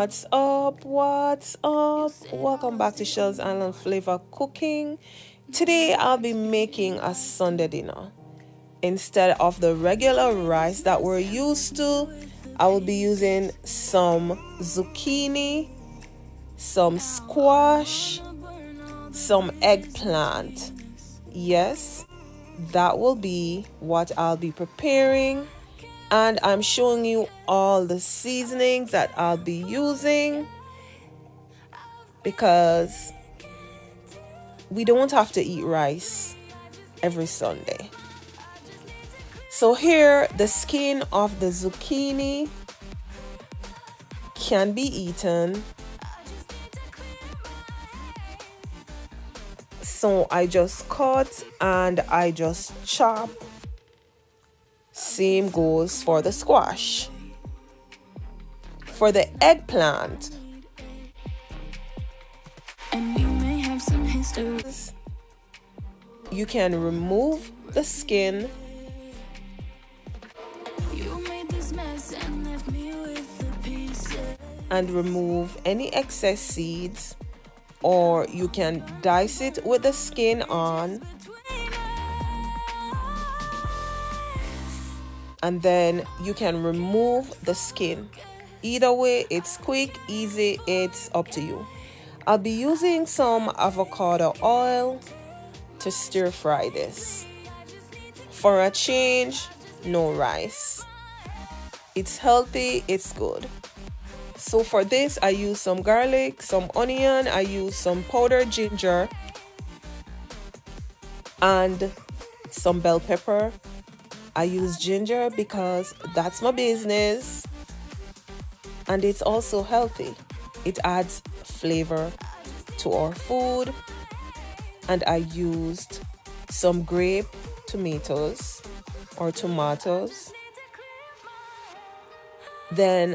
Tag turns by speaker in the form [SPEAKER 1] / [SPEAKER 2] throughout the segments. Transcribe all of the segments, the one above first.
[SPEAKER 1] What's up? What's up? Welcome back to Shells Island Flavor Cooking. Today I'll be making a Sunday dinner. Instead of the regular rice that we're used to, I will be using some zucchini, some squash, some eggplant. Yes, that will be what I'll be preparing. And I'm showing you all the seasonings that I'll be using because we don't have to eat rice every Sunday. So here, the skin of the zucchini can be eaten. So I just cut and I just chop. Same goes for the squash. For the eggplant, and you may have some histories. You can remove the skin. You made this mess and left me with the pieces. And remove any excess seeds, or you can dice it with the skin on. And then you can remove the skin. Either way, it's quick, easy, it's up to you. I'll be using some avocado oil to stir fry this. For a change, no rice. It's healthy, it's good. So for this, I use some garlic, some onion, I use some powdered ginger, and some bell pepper. I use ginger because that's my business, and it's also healthy. It adds flavor to our food. And I used some grape tomatoes or tomatoes. Then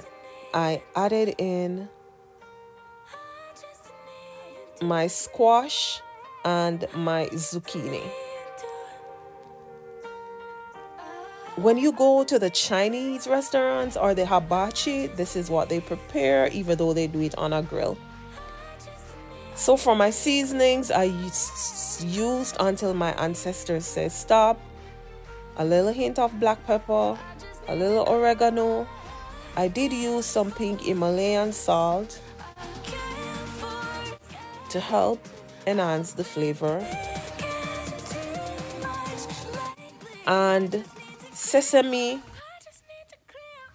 [SPEAKER 1] I added in my squash and my zucchini. When you go to the Chinese restaurants or the hibachi, this is what they prepare, even though they do it on a grill. So for my seasonings, I used until my ancestors said stop. A little hint of black pepper, a little oregano. I did use some pink Himalayan salt to help enhance the flavor. And sesame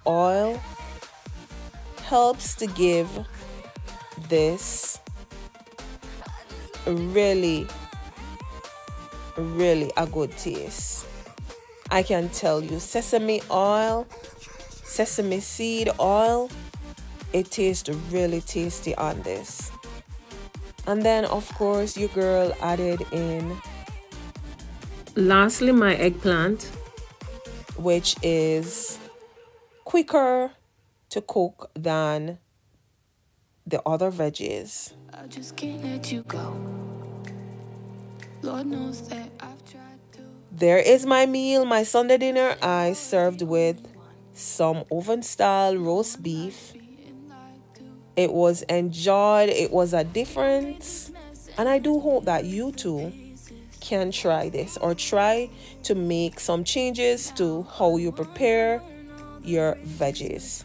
[SPEAKER 1] oil helps to give this really a good taste. I can tell you, sesame oil, sesame seed oil, it tastes really tasty on this. And then of course your girl added in lastly my eggplant, which is quicker to cook than the other veggies. I just can't let you go. Lord knows that I've tried to. There is my meal, my Sunday dinner. I served with some oven style roast beef. It was enjoyed. It was a difference. And I do hope that you too can try this or try to make some changes to how you prepare your veggies.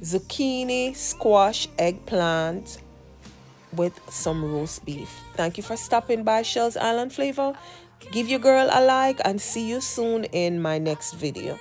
[SPEAKER 1] Zucchini, squash, eggplant with some roast beef. Thank you for stopping by Shells Island Flavor. Give your girl a like and see you soon in my next video.